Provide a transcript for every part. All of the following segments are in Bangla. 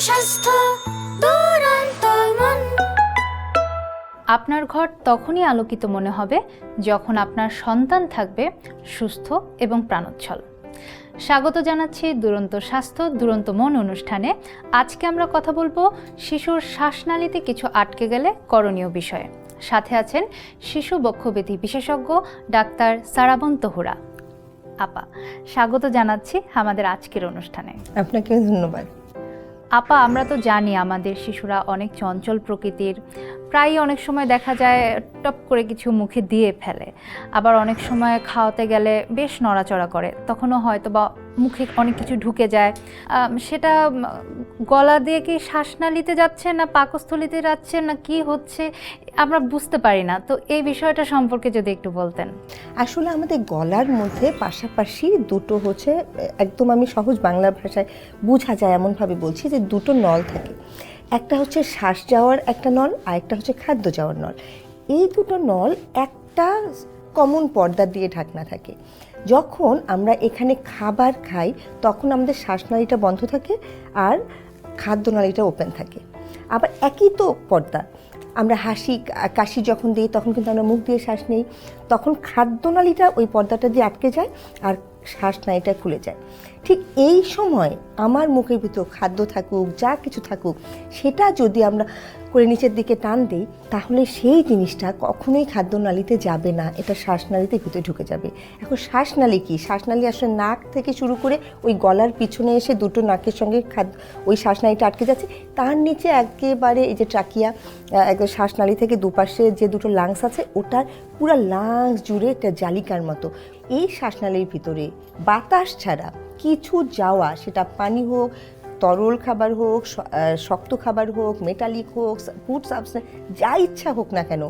স্বাস্থ্য দুরন্তমন। আপনার ঘর তখনই আলোকিত মনে হবে যখন আপনার সন্তান থাকবে সুস্থ এবং প্রাণোচ্ছল। স্বাগত জানাচ্ছি দুরন্ত স্বাস্থ্য দুরন্ত মন অনুষ্ঠানে। আজকে আমরা কথা বলবো শিশুর শ্বাসনালীতে কিছু আটকে গেলে করণীয় বিষয়ে। সাথে আছেন শিশু বক্ষব্যাধি বিশেষজ্ঞ ডাক্তার সারাবন তহুরা। আপা, স্বাগত জানাচ্ছি আমাদের আজকের অনুষ্ঠানে। আপনাকে ধন্যবাদ। আপা, আমরা তো জানি আমাদের শিশুরা অনেক চঞ্চল প্রকৃতির, প্রায় অনেক সময় দেখা যায় টপ করে কিছু মুখে দিয়ে ফেলে, আবার অনেক সময় খাওয়াতে গেলে বেশ নড়াচড়া করে, তখনও হয়তো বা মুখে অনেক কিছু ঢুকে যায়। সেটা গলা দিয়ে কি শ্বাসনালীতে যাচ্ছে না পাকস্থলীতে যাচ্ছে না কি হচ্ছে আমরা বুঝতে পারি না, তো এই বিষয়টা সম্পর্কে যদি একটু বলতেন। আসলে আমাদের গলার মধ্যে পাশাপাশি দুটো হচ্ছে, একদম আমি সহজ বাংলা ভাষায় বোঝা যায় এমনভাবে বলছি যে দুটো নল থাকে। একটা হচ্ছে শ্বাস যাওয়ার একটা নল, আর একটা হচ্ছে খাদ্য যাওয়ার নল। এই দুটো নল একটা কমন পর্দা দিয়ে ঢাকনা থাকে। যখন আমরা এখানে খাবার খাই তখন আমাদের শ্বাসনালীটা বন্ধ থাকে আর খাদ্যনালীটা ওপেন থাকে। আবার একই তো পর্দা, আমরা হাসি কাশি যখন দিই তখন কিন্তু আমরা মুখ দিয়ে শ্বাস নিই, তখন খাদ্যনালীটা ওই পর্দাটা দিয়ে আটকে যায় আর শ্বাসনালীটা খুলে যায়। ঠিক এই সময় আমার মুখের ভিতর খাদ্য থাকুক যা কিছু থাকুক সেটা যদি আমরা করে নিচের দিকে টান দিই তাহলে সেই জিনিসটা কখনোই খাদ্যনালীতে যাবে না, এটা শ্বাসনালীতে ভিতরে ঢুকে যাবে। এখন শ্বাসনালী কি? শ্বাসনালী আসলে নাক থেকে শুরু করে ওই গলার পিছনে এসে দুটো নাকের সঙ্গে ওই শ্বাসনালীটা আটকে যাচ্ছে, তার নিচে একেবারে এই যে ট্রাকিয়া, একদম শ্বাসনালী থেকে দুপাশে যে দুটো লাংস আছে ওটার পুরো লাংস জুড়ে একটা জালিকার মতো। এই শ্বাসনালীর ভিতরে বাতাস ছাড়া কিছু যাওয়া, সেটা পানি হোক, তরল খাবার হোক, শক্ত খাবার হোক, মেটালিক হোক, ফুড সাবস্টেন্স যা ইচ্ছা হোক না কেন,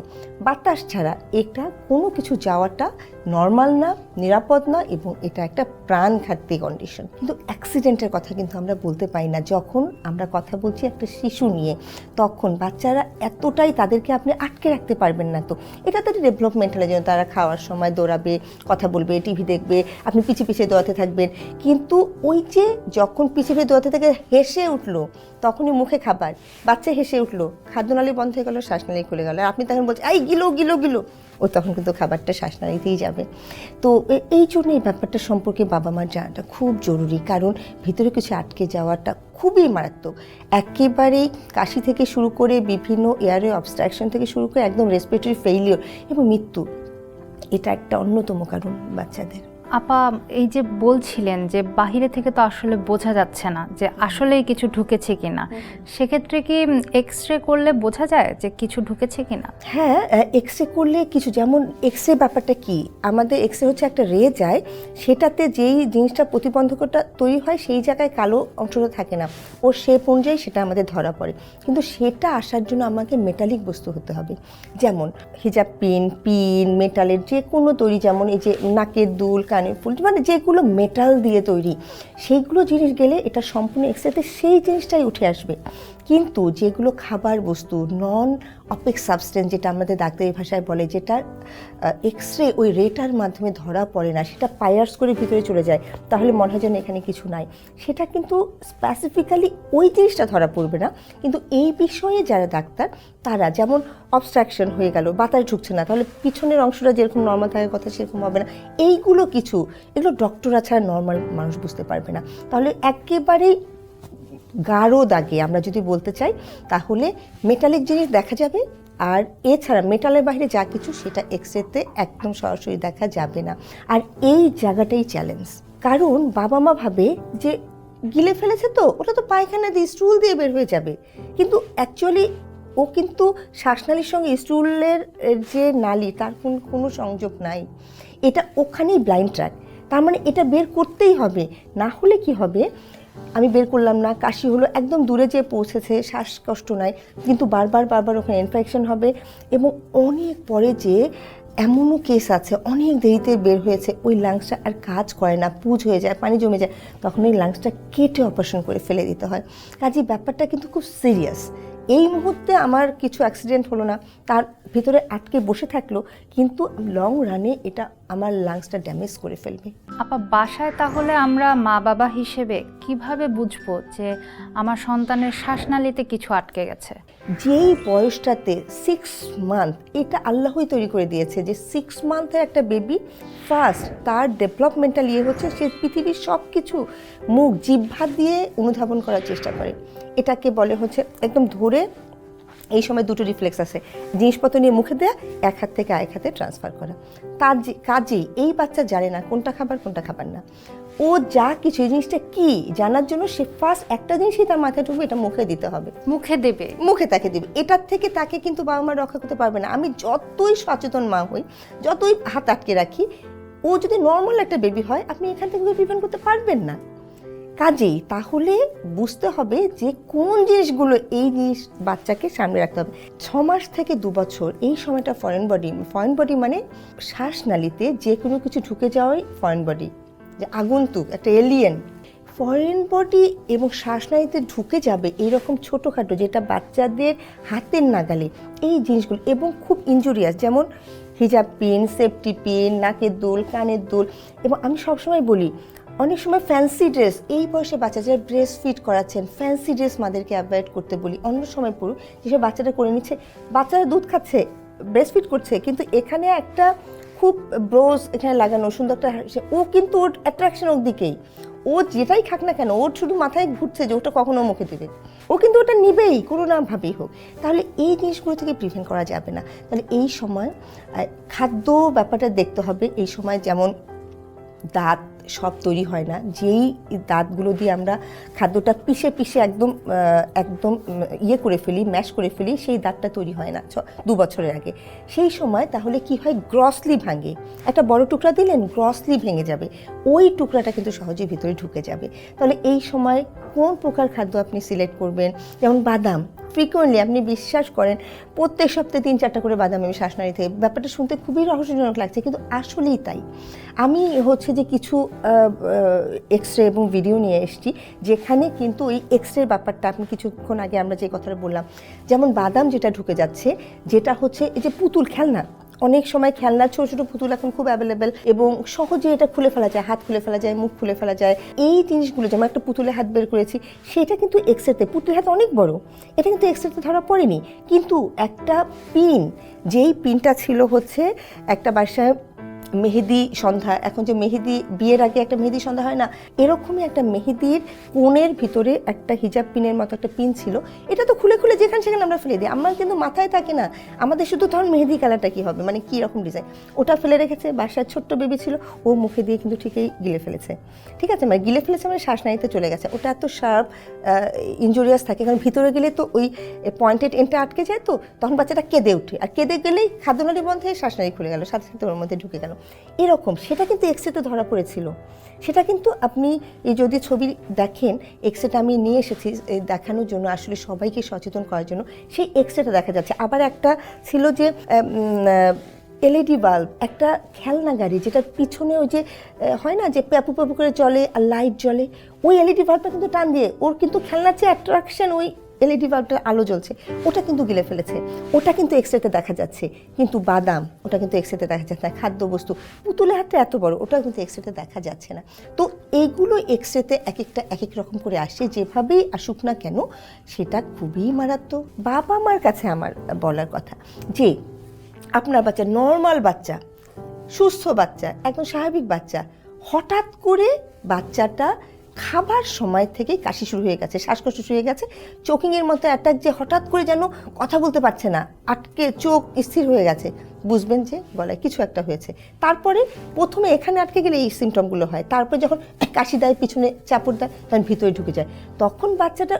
বাতাস ছাড়া এটা কোনো কিছু যাওয়াটা নর্মাল না, নিরাপদ না, এবং এটা একটা প্রাণঘাতী কন্ডিশন। কিন্তু অ্যাক্সিডেন্টের কথা কিন্তু আমরা বলতে পারি না। যখন আমরা কথা বলছি একটা শিশু নিয়ে, তখন বাচ্চারা এতটাই, তাদেরকে আপনি আটকে রাখতে পারবেন না। তো এটা তাদের ডেভেলপমেন্টালের জন্য, তারা খাওয়ার সময় দৌড়াবে, কথা বলবে, টিভি দেখবে, আপনি পিছিয়ে পিছিয়ে দৌড়াতে থাকবেন। কিন্তু ওই যে যখন পিছিয়ে পিছিয়ে দৌড়াতে থেকে হেসে উঠলো তখনই মুখে খাবার, বাচ্চা হেসে উঠলো, খাদ্যনালী বন্ধ হয়ে গেল, শ্বাসনালী খুলে গেল, আর আপনি তখন বলছেন এই গিলো গিলো গিলো, ও তখন কিন্তু খাবারটা শ্বাসনালীতেই যাবে। তো এই জন্য এই ব্যাপারটা সম্পর্কে বাবা মার জানাটা খুব জরুরি, কারণ ভিতরে কিছু আটকে যাওয়াটা খুবই মারাত্মক। একেবারেই কাশি থেকে শুরু করে বিভিন্ন এয়ারওয়ে অবস্ট্রাকশন থেকে শুরু করে একদম রেসপিরেটরি ফেইলিওর এবং মৃত্যু, এটা একটা অন্যতম কারণ বাচ্চাদের। আপা, এই যে বলছিলেন যে বাহিরে থেকে তো আসলে বোঝা যাচ্ছে না যে আসলেই কিছু ঢুকেছে কিনা, সেক্ষেত্রে কি এক্স রে করলে বোঝা যায় যে কিছু ঢুকেছে কিনা? হ্যাঁ, এক্স রে করলে কিছু, যেমন এক্স রে ব্যাপারটা কি, আমাদের এক্স রে হচ্ছে একটা রে যায়, সেটাতে যেই জিনিসটা প্রতিবন্ধকতা তৈরি হয় সেই জায়গায় কালো অংশটা থাকে না, ও শেপ অনুযায়ী সেটা আমাদের ধরা পড়ে। কিন্তু সেটা আসার জন্য আমাকে মেটালিক বস্তু হতে হবে, যেমন হিজাব পিন মেটালের যে কোনো তৈরি, যেমন এই যে নাকের দুল, কানের ফুল, মানে যেগুলো মেটাল দিয়ে তৈরি, সেইগুলো জিনিস গেলে এটা সম্পূর্ণ এক্সরেতে সেই জিনিসটাই উঠে আসবে। কিন্তু যেগুলো খাবার বস্তু, নন অপেক সাবস্টেন্স যেটা আমাদের ডাক্তারি ভাষায় বলে, যেটা এক্সরে ওই রেটার মাধ্যমে ধরা পড়ে না, সেটা পায়ার্স করে ভিতরে চলে যায়, তাহলে মনে হয় যেন এখানে কিছু নাই, সেটা কিন্তু স্পেসিফিক্যালি ওই জিনিসটা ধরা পড়বে না। কিন্তু এই বিষয়ে যারা ডাক্তার, তারা যেমন অবস্ট্রাকশন হয়ে গেল, বাতাস ঢুকছে না, তাহলে পিছনের অংশটা যেরকম নর্মাল থাকার কথা সেরকম হবে না, এইগুলো কিছু, এগুলো ডক্টররা ছাড়া নর্মাল মানুষ বুঝতে পারবে না। তাহলে একেবারেই গাঢ় দাগে আমরা যদি বলতে চাই তাহলে মেটালিক জিনিস দেখা যাবে, আর এছাড়া মেটালের বাইরে যা কিছু সেটা এক্সরেতে একদম সরাসরি দেখা যাবে না। আর এই জায়গাটাই চ্যালেঞ্জ, কারণ বাবা মা ভাবে যে গিলে ফেলেছে তো ওটা তো পায়খানা দিয়ে স্টুল দিয়ে বের হয়ে যাবে, কিন্তু অ্যাকচুয়ালি ও কিন্তু শ্বাসনালীর সঙ্গে স্টুলের যে নালী তার কোনো সংযোগ নাই, এটা ওখানেই ব্লাইন্ড ট্র্যাক। তার মানে এটা বের করতেই হবে, না হলে কি হবে, আমি বের করলাম না, কাশি হলো, একদম দূরে যে পৌঁছেছে, শ্বাসকষ্ট নাই, কিন্তু বারবার ওখানে ইনফেকশন হবে, এবং অনেক পরে যে এমনও কেস আছে অনেক দেরিতে বের হয়েছে, ওই লাংসটা আর কাজ করে না, পুজ হয়ে যায়, পানি জমে যায়, তখন ওই লাংসটা কেটে অপারেশন করে ফেলে দিতে হয়। কাজে ব্যাপারটা কিন্তু খুব সিরিয়াস। এই মুহূর্তে আমার কিছু অ্যাক্সিডেন্ট হলো না, তার ভিতরে আটকে বসে থাকলো, কিন্তু লং রানে এটা আমার লাংসটা ড্যামেজ করে ফেলবে। আপা বাসায় তাহলে আমরা মা বাবা হিসেবে কিভাবে বুঝবো যে আমার সন্তানের শ্বাসনালীতে কিছু আটকে গেছে? যেই বয়সটাতে 6 মান্থ, এটা আল্লাহই তৈরি করে দিয়েছে যে 6 মান্থের একটা বেবি ফার্স্ট তার ডেভেলপমেন্টাল হচ্ছে সে পৃথিবীর সব কিছু মুখ জিহ্বা দিয়ে অনুধাবন করার চেষ্টা করে। এটাকে বলে হচ্ছে একদম ধরে, এই সময় দুটো রিফ্লেক্স আছে, জিনিসপত্র নিয়ে মুখে দেয়া, এক হাত থেকে আরেক হাতে ট্রান্সফার করা। তার যে কাজেই এই বাচ্চা জানে না কোনটা খাবার কোনটা খাবার না, ও যা কিছু এই জিনিসটা কি জানার জন্য সে ফার্স্ট একটা জিনিসই তার মাথায় ঢুকবে, এটা মুখে দিতে হবে, মুখে দেবে, মুখে তাকে দিবে। এটার থেকে তাকে কিন্তু বাবা মা রক্ষা করতে পারবে না। আমি যতই সচেতন মা হই, যতই হাত আটকে রাখি, ও যদি নর্মাল একটা বেবি হয় আপনি এখান থেকে প্রিভেন্ট করতে পারবেন না। কাজেই তাহলে বুঝতে হবে যে কোন জিনিসগুলো, এই জিনিস বাচ্চাকে সামনে রাখতে হবে। 6 মাস থেকে 2 বছর এই সময়টা ফরেন বডি মানে শ্বাসনালীতে যে কোনো কিছু ঢুকে যাওয়াই ফরেন বডি, যে আগন্তুক একটা এলিয়েন। ফরেন বডি এবং শ্বাসনালীতে ঢুকে যাবে এইরকম ছোটোখাটো, যেটা বাচ্চাদের হাতের নাগালে, এই জিনিসগুলো এবং খুব ইনজুরিয়াস, যেমন হিজাব পিন, সেফটি পিন, নাকের দুল, কানের দুল। এবং আমি সবসময় বলি অনেক সময় ফ্যান্সি ড্রেস, এই বয়সে বাচ্চা যারা ব্রেস্ট ফিড করাচ্ছেন, ফ্যান্সি ড্রেস মাদেরকে অ্যাভয়েড করতে বলি। অন্য সময় পড়ুক, যেসব বাচ্চাটা করে নিচ্ছে, বাচ্চারা দুধ খাচ্ছে, ব্রেস্ট ফিড করছে, কিন্তু এখানে একটা খুব ব্রোজ এখানে লাগানো সুন্দর একটা, ও কিন্তু ওর অ্যাট্রাকশন ওর দিকেই, ও যেটাই খাক না কেন ওর শুধু মাথায় ঘুরছে যে ওটা কখনো মুখে দেবে, ও কিন্তু ওটা নিবেই কোনো না ভাবেই হোক। তাহলে এই জিনিসগুলো থেকে প্রিভেন্ট করা যাবে না। তাহলে এই সময় খাদ্য ব্যাপারটা দেখতে হবে। এই সময় যেমন দাঁত সব তৈরি হয় না, যেই দাঁতগুলো দিয়ে আমরা খাদ্যটা পিষে একদম করে ফেলি, ম্যাশ করে ফেলি, সেই দাঁতটা তৈরি হয় না 2 বছরের আগে। সেই সময় তাহলে কি হয়, গ্রসলি ভাঙে। একটা বড় টুকরা দিলেন, গ্রসলি ভেঙে যাবে, ওই টুকরাটা কিন্তু সহজে ভিতরে ঢুকে যাবে। তাহলে এই সময় কোন প্রকার খাদ্য আপনি সিলেক্ট করবেন, যেমন বাদাম ফ্রিকোয়েন্টলি, আপনি বিশ্বাস করেন প্রত্যেক সপ্তাহে 3-4টা করে বাদাম আমি শ্বাসনালী থেকে, ব্যাপারটা শুনতে খুবই রহস্যজনক লাগছে কিন্তু আসলেই তাই। আমি হচ্ছে যে কিছু এক্সরে এবং ভিডিও নিয়ে এসেছি, যেখানে কিন্তু ওই এক্সরের ব্যাপারটা আপনি কিছুক্ষণ আগে আমরা যে কথাটা বললাম, যেমন বাদাম যেটা ঢুকে যাচ্ছে, যেটা হচ্ছে এই যে পুতুল খেলনা, অনেক সময় খেলনা ছোট ছোট পুতুল এখন খুব অ্যাভেলেবেল এবং সহজে এটা খুলে ফেলা যায়, হাত খুলে ফেলা যায়, মুখ খুলে ফেলা যায়। এই জিনিসগুলো, যেমন একটা পুতুলের হাত বের করেছি, সেটা কিন্তু এক্সরেতে, পুতুলের হাত অনেক বড়, এটা কিন্তু এক্সরেতে ধরা পড়েনি। কিন্তু একটা পিন, যেই পিনটা ছিল হচ্ছে একটা বাসায় মেহেদি সন্ধ্যা, এখন যে মেহেদি বিয়ের আগে একটা মেহেদি সন্ধ্যা হয় না, এরকমই একটা মেহেদির কোণের ভিতরে একটা হিজাব পিনের মতো একটা পিন ছিল। এটা তো খুলে খুলে যেখানে সেখানে আমরা ফেলে দিই, আমার কিন্তু মাথায় থাকে না আমাদের শুধু তখন মেহেদি কালারটা কী হবে, মানে কী রকম ডিজাইন, ওটা ফেলে রেখেছে। বাসায় ছোট্ট বেবি ছিল, ও মুখে দিয়ে কিন্তু ঠিকই গিলে ফেলেছে, ঠিক আছে, মানে গিলে ফেলেছে মানে শ্বাসনালীতে চলে গেছে। ওটা এত শার্প ইনজুরিয়াস থাকে, কারণ ভিতরে গেলে তো ওই পয়েন্টেড এন্ডটা আটকে যায়, তো তখন বাচ্চাটা কেঁদে ওঠে, আর কেঁদে গেলেই খাদ্যনালী বন্ধ হয়ে শ্বাসনালী খুলে গেল, সাথে সাথে ওর মধ্যে ঢুকে গেল এরকম। সেটা কিন্তু এক্সরেতে ধরা পড়েছিল। সেটা কিন্তু আপনি এই যদি ছবি দেখেন, এক্সরেটা আমি নিয়ে এসেছি দেখানোর জন্য, আসলে সবাইকে সচেতন করার জন্য। সেই এক্সরেটা দেখা যাচ্ছে। আবার একটা ছিল যে এলইডি বাল্ব, একটা খেলনা গাড়ি যেটার পিছনে ওই যে হয় না যে প্যাপু প্যাপু করে জ্বলে আর লাইট জ্বলে, ওই এলইডি বাল্বটা কিন্তু টান দিয়ে, ওর কিন্তু খেলনার চেয়ে অ্যাট্রাকশন ওই এলইডি বাল্বটার আলো জ্বলছে, ওটা কিন্তু গিলে ফেলেছে, ওটা কিন্তু এক্সরেতে দেখা যাচ্ছে। কিন্তু বাদাম, ওটা কিন্তু এক্সরেতে দেখা যাচ্ছে না। খাদ্যবস্তু, পুতুলের হাতটা এত বড়, ওটা কিন্তু এক্সরেতে দেখা যাচ্ছে না। তো এইগুলো এক্সরেতে এক একটা এক এক রকম করে আসে, যেভাবেই আসুক না কেন সেটা খুবই মারাত্মক। বাবা মার কাছে আমার বলার কথা যে আপনার বাচ্চা, নর্মাল বাচ্চা, সুস্থ বাচ্চা, একদম স্বাভাবিক বাচ্চা, হঠাৎ করে বাচ্চাটা খাবার সময় থেকে কাশি শুরু হয়ে গেছে, শ্বাসকষ্ট শুরু হয়ে গেছে, চোকিংয়ের মতো অ্যাটাক, যে হঠাৎ করে যেন কথা বলতে পারছে না, আটকে চোখ স্থির হয়ে গেছে, বুঝবেন যে গলায় কিছু একটা হয়েছে। তারপরে প্রথমে এখানে আটকে গেলে এই সিমটমগুলো হয়, তারপরে যখন কাশি দেয়, পিছনে চাপড় দেয়, তখন ভিতরে ঢুকে যায়, তখন বাচ্চাটা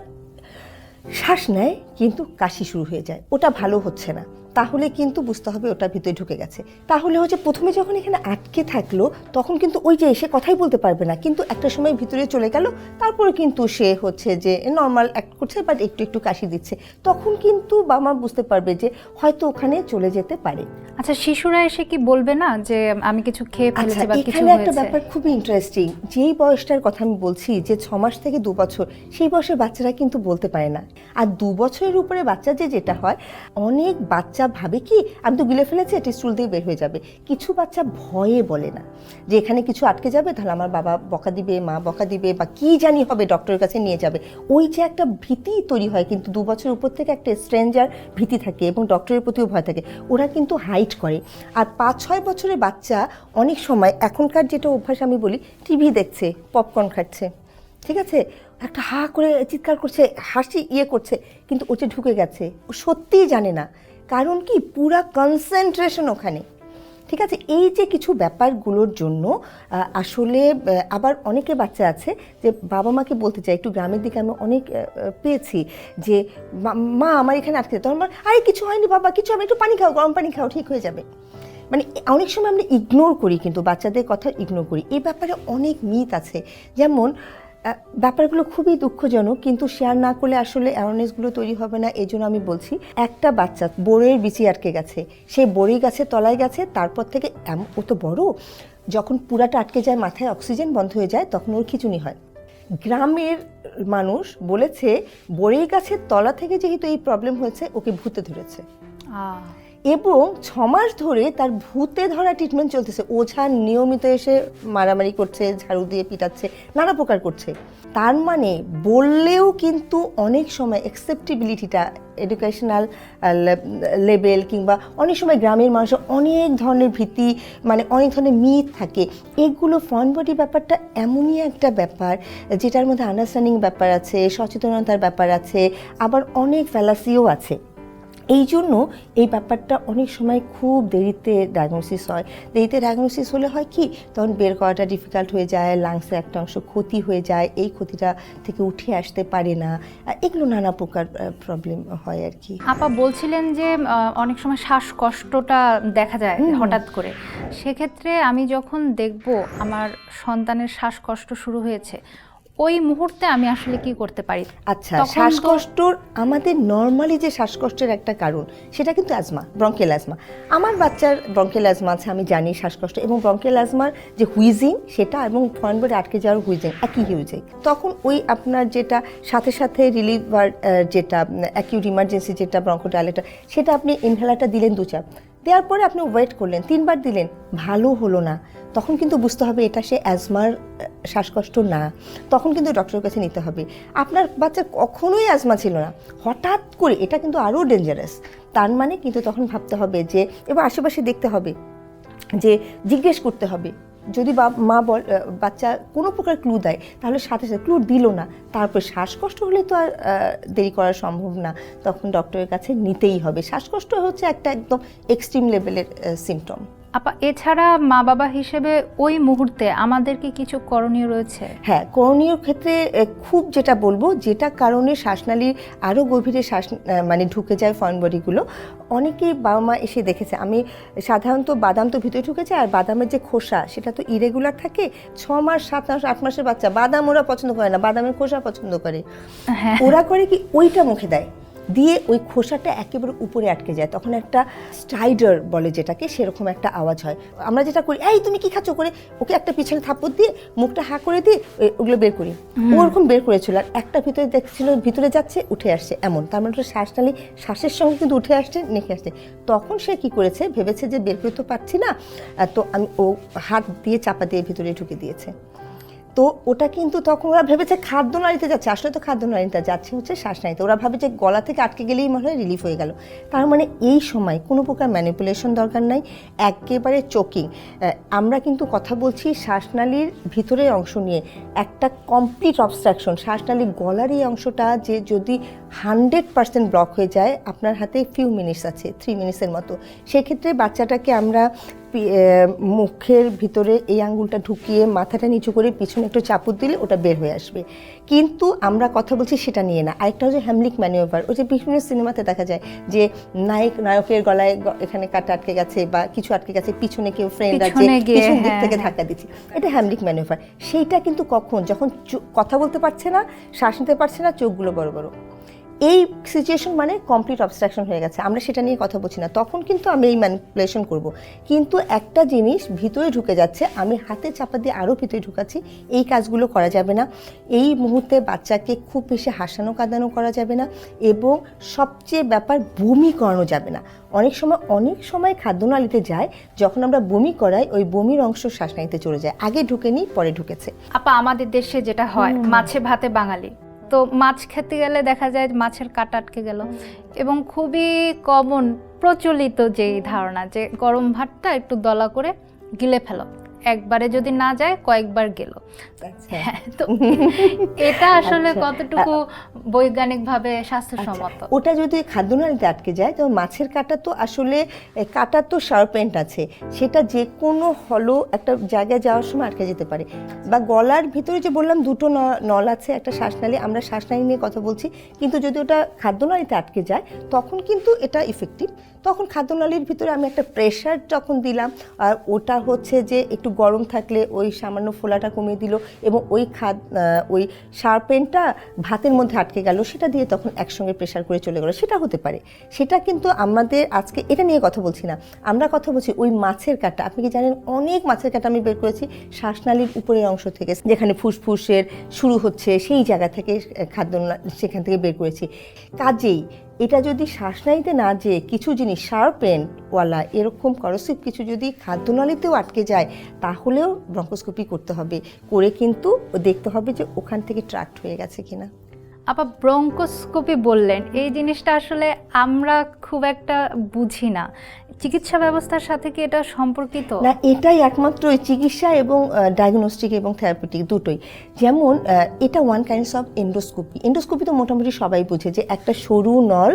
শ্বাস নেয় কিন্তু কাশি শুরু হয়ে যায়, ওটা ভালো হচ্ছে না, তাহলে কিন্তু বুঝতে হবে ওটা ভিতরে ঢুকে গেছে। তাহলে হচ্ছে প্রথমে যখন এখানে আটকে থাকলো তখন কিন্তু ওই যে সে কথাই বলতে পারবে না, কিন্তু একটা সময় ভিতরে চলে গেল, তারপরে কিন্তু সে হচ্ছে যে নর্মাল অ্যাক্ট করছে, বাট একটু একটু কাশি দিচ্ছে, তখন কিন্তু বাবা মা বুঝতে পারবে যে হয়তো ওখানে চলে যেতে পারে। আচ্ছা, শিশুরা এসে কি বলবে না যে আমি কিছু খেয়ে ফেলেছি বা কিছু এখানে একটা হয়েছে? ব্যাপার খুবই ইন্টারেস্টিং, যেই বয়সটার কথা আমি বলছি যে 6 মাস থেকে 2 বছর, সেই বয়সের বাচ্চারা কিন্তু বলতে পারে না। আর 2 বছরের উপরে বাচ্চা যেটা হয়, অনেক বাচ্চা ভাবে কি আমি তো গিলে ফেলেছি, এটা স্টুল দিয়ে বের হয়ে যাবে। কিছু বাচ্চা ভয়ে বলে না যে এখানে কিছু আটকে যাবে, তাহলে আমার বাবা বকা দিবে, মা বকা দিবে, বা কি জানি হবে, ডক্টরের কাছে নিয়ে যাবে। ওই যে একটা ভীতি তৈরি হয়, কিন্তু 2 বছরের উপর থেকে একটা স্ট্রেঞ্জার ভীতি থাকে এবং ডক্টরের প্রতিও ভয় থাকে, ওরা কিন্তু হাইড করে। আর 5-6 বছরের বাচ্চা অনেক সময়, এখনকার যেটা অভ্যাস আমি বলি, টিভি দেখছে, পপকর্ন খাচ্ছে, ঠিক আছে, একটা হা করে চিৎকার করছে, হাসি করছে, কিন্তু ওটা ঢুকে গেছে, ও সত্যিই জানে না, কারণ কি পুরা কনসেন্ট্রেশন ওখানে, ঠিক আছে। এই যে কিছু ব্যাপারগুলোর জন্য আসলে আবার অনেকে বাচ্চা আছে যে বাবা মাকে বলতে চাই, একটু গ্রামের দিকে আমি অনেক পেয়েছি যে মা আমার এখানে আটকে, তখন আরে কিছু হয়নি বাবা, কিছু হবে, একটু পানি খাও, গরম পানি খাও, ঠিক হয়ে যাবে। মানে অনেক সময় আমরা ইগনোর করি, কিন্তু বাচ্চাদের কথা ইগনোর করি। এই ব্যাপারে অনেক মিথ আছে, যেমন ব্যাপারগুলো খুবই দুঃখজনক, কিন্তু শেয়ার না করলে আসলে অ্যাওয়ারনেসগুলো তৈরি হবে না। এই জন্য আমি বলছি, একটা বাচ্চা বড়ইয়ের বিচি আটকে গেছে, সেই বড়ই গাছের তলায় গেছে, তারপর থেকে ও তো বড়, যখন পুরাটা আটকে যায়, মাথায় অক্সিজেন বন্ধ হয়ে যায়, তখন ওর খিঁচুনি হয়। গ্রামের মানুষ বলেছে বড়ই গাছের তলা থেকে যেহেতু এই প্রবলেম হয়েছে, ওকে ভূতে ধরেছে, এবং 6 মাস ধরে তার ভূতে ধরা ট্রিটমেন্ট চলতেছে। ওঝা নিয়মিত এসে মারামারি করছে, ঝাড়ু দিয়ে পিটাচ্ছে, নানা প্রকার করছে। তার মানে বললেও কিন্তু অনেক সময় অ্যাকসেপ্টেবিলিটিটা, এডুকেশনাল লেভেল, কিংবা অনেক সময় গ্রামের মানুষের অনেক ধরনের ভীতি, মানে অনেক ধরনের মিথ থাকে। এগুলো ফরেন বডি ব্যাপারটা এমনই একটা ব্যাপার যেটার মধ্যে আন্ডারস্ট্যান্ডিং ব্যাপার আছে, সচেতনতার ব্যাপার আছে, আবার অনেক ফ্যালাসিও আছে। এই জন্য এই ব্যাপারটা অনেক সময় খুব দেরিতে ডায়াগনোসিস হয়। দেরিতে ডায়াগনোসিস হলে হয় কি, তখন বের করাটা ডিফিকাল্ট হয়ে যায়, লাংসে একটা অংশ ক্ষতি হয়ে যায়, এই ক্ষতিটা থেকে উঠে আসতে পারে না, এগুলো নানা প্রকার প্রবলেম হয় আর কি। আপা বলছিলেন যে অনেক সময় শ্বাসকষ্টটা দেখা যায় হঠাৎ করে, সেক্ষেত্রে আমি যখন দেখব আমার সন্তানের শ্বাসকষ্ট শুরু হয়েছে, ওই মুহূর্তে আমি আসলে কি করতে পারি? আচ্ছা, শ্বাসকষ্টর আমাদের নর্মালি যে শ্বাসকষ্টের একটা কারণ, সেটা কিন্তু অ্যাজমা, ব্রঙ্কিয়াল অ্যাজমা। আমার বাচ্চার ব্রঙ্কিয়াল অ্যাজমা আছে, আমি জানি শ্বাসকষ্ট এবং ব্রঙ্কিয়াল অ্যাজমার যে হুইজিং, সেটা এবং ফরেন বডি আটকে যাওয়ার হুইজিং একই হুইজিং। তখন ওই আপনার যেটা সাথে সাথে রিলিভার, যেটা অ্যাকিউট ইমার্জেন্সি, যেটা ব্রঙ্কোডাইলেটর, সেটা আপনি ইনহেলারটা দিলেন 2 চাপ, দেওয়ার পরে আপনি ওয়েট করলেন, 3 বার দিলেন, ভালো হলো না, তখন কিন্তু বুঝতে হবে এটা সে অ্যাজমার শ্বাসকষ্ট না, তখন কিন্তু ডক্টরের কাছে নিতে হবে। আপনার বাচ্চার কখনোই অ্যাজমা ছিল না, হঠাৎ করে, এটা কিন্তু আরও ডেঞ্জারাস। তার মানে কিন্তু তখন ভাবতে হবে যে, এবং আশেপাশে দেখতে হবে, যে জিজ্ঞেস করতে হবে, যদি মা বাচ্চা কোনো প্রকার ক্লু দেয়, তাহলে সাথে সাথে, ক্লু দিল না, তারপর শ্বাসকষ্ট হলে তো আর দেরি করা সম্ভব না, তখন ডক্টরের কাছে নিতেই হবে। শ্বাসকষ্ট হচ্ছে একটা একদম এক্সট্রিম লেভেলের সিমটম। আপা এছাড়া মা বাবা হিসেবে ওই মুহূর্তে আমাদের কি কিছু করণীয় রয়েছে? হ্যাঁ, করণীয় ক্ষেত্রে খুব যেটা বলবো, যেটা কারণে শ্বাসনালীর আরও গভীরে মানে ঢুকে যায় ফরেন বডিগুলো, অনেকেই বাবা মা এসে দেখেছে, আমি সাধারণত বাদাম তো ভিতরে ঢুকে যায়, আর বাদামের যে খোসা সেটা তো ইরেগুলার থাকে। 6 মাস, 7 মাস, 8 মাসের বাচ্চা বাদাম ওরা পছন্দ করে না, বাদামের খোসা পছন্দ করে। ওরা করে কি, ওইটা মুখে দেয়, দিয়ে ওই খোসাটা একেবারে উপরে আটকে যায়, তখন একটা স্ট্রাইডার বলে যেটাকে, সেরকম একটা আওয়াজ হয়। আমরা যেটা করি, এই তুমি কি খাচ্ছ করে ওকে একটা পিছনে থাপ্পড় দিয়ে মুখটা হা করে দিয়ে ওগুলো বের করি, ওরকম বের করেছিল, আর একটা ভিতরে দেখছিল ভিতরে যাচ্ছে, উঠে আসছে, এমন। তার মানে শ্বাসনালী শ্বাসের সঙ্গে কিন্তু উঠে আসছে, নেখে আসছে। তখন সে কি করেছে, ভেবেছে যে বের করে তো পারছি না, তো আমি ও হাত দিয়ে চাপা দিয়ে ভিতরে ঢুকে দিয়েছে। তো ওটা কিন্তু তখন ওরা ভেবেছে খাদ্যনালীতে যাচ্ছে, আসলে তো খাদ্যনালীতে যাচ্ছে হচ্ছে শ্বাসনালীতে। ওরা ভাবে যে গলা থেকে আটকে গেলেই মনে হয় রিলিফ হয়ে গেল। তার মানে এই সময় কোনো প্রকার ম্যানিপুলেশন দরকার নাই, একেবারে চোকিং। আমরা কিন্তু কথা বলছি শ্বাসনালীর ভিতরের অংশ নিয়ে, একটা কমপ্লিট অবস্ট্রাকশন, শ্বাসনালীর গলার এই অংশটা যে যদি 100% ব্লক হয়ে যায়, আপনার হাতে ফিউ মিনিটস আছে, 3 মিনিটসের মতো। সেক্ষেত্রে বাচ্চাটাকে আমরা মুখের ভিতরে এই আঙ্গুলটা ঢুকিয়ে মাথাটা নিচু করে পিছনে একটু চাপুর দিলে ওটা বের হয়ে আসবে। কিন্তু আমরা কথা বলছি সেটা নিয়ে না। আরেকটা হচ্ছে হ্যামলিক ম্যানিওভার, ওই যে বিভিন্ন সিনেমাতে দেখা যায় যে নায়কের গলায় এখানে কাটা আটকে গেছে বা কিছু আটকে গেছে, পিছনে কেউ ফ্রেন্ড আছে, পিছন দিক থেকে ধাক্কা দিচ্ছে, এটা হ্যামলিক ম্যানিওভার। সেইটা কিন্তু কখন, যখন কথা বলতে পারছে না, শ্বাস নিতে পারছে না, চোখগুলো বড় বড়, এই সিচুয়েশন মানে কমপ্লিট অবস্ট্রাকশন হয়ে গেছে, আমরা সেটা নিয়ে কথা বলছি না, তখন কিন্তু আমি এই ম্যানিপুলেশন করব। কিন্তু একটা জিনিস ভিতরে ঢুকে যাচ্ছে, আমি হাতে চাপা দিয়ে আরও ভিতরে ঢুকাচ্ছি, এই কাজগুলো করা যাবে না। এই মুহূর্তে বাচ্চাকে খুব বেশি হাসানো কাঁদানো করা যাবে না, এবং সবচেয়ে ব্যাপার বমি করানো যাবে না। অনেক সময় খাদ্যনালীতে যায়, যখন আমরা বমি করাই ওই বমির অংশ শ্বাসনালীতে চলে যায়, আগে ঢুকেনি পরে ঢুকেছে। আপা আমাদের দেশে যেটা হয়, মাছে ভাতে বাঙালি, তো মাছ খেতে গেলে দেখা যায় মাছের কাঁটা আটকে গেল, এবং খুবই কমন প্রচলিত যেই ধারণা যে গরম ভাতটা একটু দলা করে গিলে ফেলো, একবারে যদি না যায় কয়েকবার গেল। হ্যাঁ, তো এটা আসলে কতটুকু বৈজ্ঞানিকভাবে স্বাস্থ্যসম্মত? ওটা যদি খাদ্যনালীতে আটকে যায়, তো মাছের কাঁটা তো আসলে কাঁটা তো শার্প এন্ড আছে, সেটা যে কোনো হলো একটা জায়গায় যাওয়ার সময় আটকে যেতে পারে। বা গলার ভিতরে যে বললাম দুটো নল আছে, একটা শ্বাসনালী, আমরা শ্বাসনালী নিয়ে কথা বলছি, কিন্তু যদি ওটা খাদ্যনালীতে আটকে যায় তখন কিন্তু এটা ইফেক্টিভ। তখন খাদ্যনালীর ভিতরে আমি একটা প্রেশার যখন দিলাম, আর ওটা হচ্ছে যে একটু গরম থাকলে ওই সামান্য ফোলাটা কমিয়ে দিল, এবং ওই শার্পেনটা ভাতের মধ্যে আটকে গেল, সেটা দিয়ে তখন একসঙ্গে প্রেশার করে চলে গেল, সেটা হতে পারে। সেটা কিন্তু আমাদের আজকে এটা নিয়ে কথা বলছি না, আমরা কথা বলছি ওই মাছের কাঁটা। আপনি কি জানেন, অনেক মাছের কাঁটা আমি বের করেছি শ্বাসনালীর উপরের অংশ থেকে, যেখানে ফুসফুসের শুরু হচ্ছে সেই জায়গা থেকে সেখান থেকে বের করেছি। কাজেই এটা যদি শ্বাসনালীতে না যেয়ে কিছু জিনিস শার্প এন্ডওয়ালা এরকম করসিভ কিছু যদি খাদ্যনালীতেও আটকে যায়, তাহলেও ব্রঙ্কোস্কোপি করতে হবে, করে কিন্তু দেখতে হবে যে ওখান থেকে ট্র্যাক্ট হয়ে গেছে কিনা। আপা ব্রঙ্কোস্কোপি বললেন, এই জিনিসটা আসলে আমরা খুব একটা বুঝি না, চিকিৎসা ব্যবস্থার সাথে কি এটা সম্পর্কিত? না, এটাই একমাত্র চিকিৎসা এবং ডায়াগনস্টিক এবং থেরাপিউটিক দুটোই। যেমন এটা one kinds of endoscopy. Endoscopy তো মোটামুটি সবাই বুঝে, যে একটা সরু নল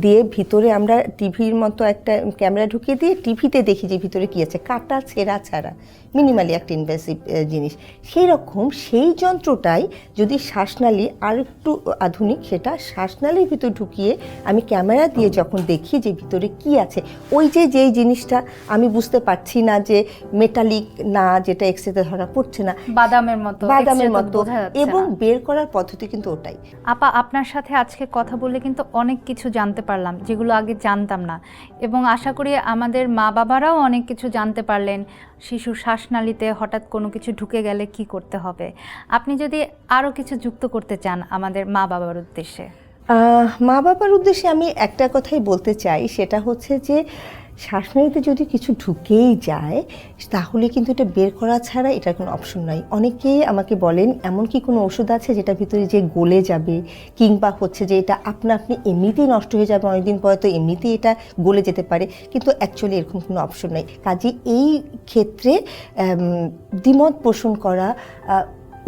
দিয়ে ভিতরে আমরা টিভির মতো একটা ক্যামেরা ঢুকিয়ে দিয়ে টিভিতে দেখি যে ভিতরে কী আছে, কাটা ছেঁড়া ছাড়া, মিনিমালি একটা ইনভেসিভ জিনিস। সেই রকম সেই যন্ত্রটাই যদি শ্বাসনালী আর একটু আধুনিক, সেটা শ্বাসনালীর ভিতর ঢুকিয়ে আমি ক্যামেরা দিয়ে যখন দেখি যে ভিতরে কি আছে, ওই যেই জিনিসটা আমি বুঝতে পারছি না যে মেটালিক না, যেটা এক্সরেতে ধরা পড়ছে না, বাদামের মতো, এবং বের করার পদ্ধতি কিন্তু ওটাই। আপা আপনার সাথে আজকে কথা বললে কিন্তু অনেক কিছু জানতে পারলাম, যেগুলো আগে জানতাম না, এবং আশা করি আমাদের মা বাবারাও অনেক কিছু জানতে পারলেন। শিশুর শ্বাসনালীতে হঠাৎ কোনো কিছু ঢুকে গেলে কি করতে হবে, আপনি যদি আরও কিছু যুক্ত করতে চান আমাদের মা বাবার উদ্দেশ্যে। মা বাবার উদ্দেশ্যে আমি একটা কথাই বলতে চাই, সেটা হচ্ছে যে শ্বাসনালীতে যদি কিছু ঢুকেই যায়, তাহলে কিন্তু এটা বের করা ছাড়া এটার কোনো অপশন নাই। অনেকেই আমাকে বলেন, এমন কি কোনো ওষুধ আছে যেটা ভিতরে যে গলে যাবে, কিংবা হচ্ছে যে এটা আপনি এমনিতেই নষ্ট হয়ে যাবে, অনেকদিন পরে তো এমনিতেই এটা গলে যেতে পারে, কিন্তু অ্যাকচুয়ালি এরকম কোনো অপশন নাই। কাজে এই ক্ষেত্রে দ্বিমত পোষণ করা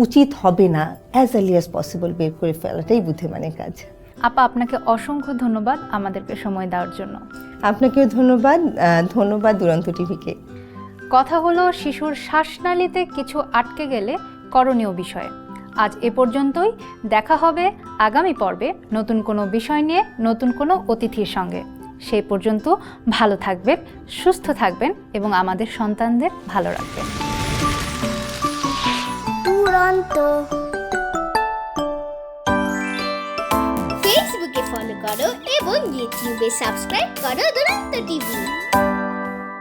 উচিত হবে না, অ্যাজ আর্লি অ্যাজ পসিবল বের করে ফেলাটাই বুদ্ধিমানের কাজ। আপা আপনাকে অসংখ্য ধন্যবাদ আমাদেরকে সময় দেওয়ার জন্য। আপনাকেও ধন্যবাদ দুরন্ত টিভিকে। কথা হলো শিশুর শ্বাসনালীতে কিছু আটকে গেলে করণীয় বিষয়ে। আজ এ পর্যন্তই, দেখা হবে আগামী পর্বে নতুন কোনো বিষয় নিয়ে, নতুন কোনো অতিথির সঙ্গে। সেই পর্যন্ত ভালো থাকবেন, সুস্থ থাকবেন এবং আমাদের সন্তানদের ভালো রাখবেন। দুরন্ত ফেসবুকে ফলো করো এবং ইউটিউবে সাবস্ক্রাইব করো দুরন্ত টিভি।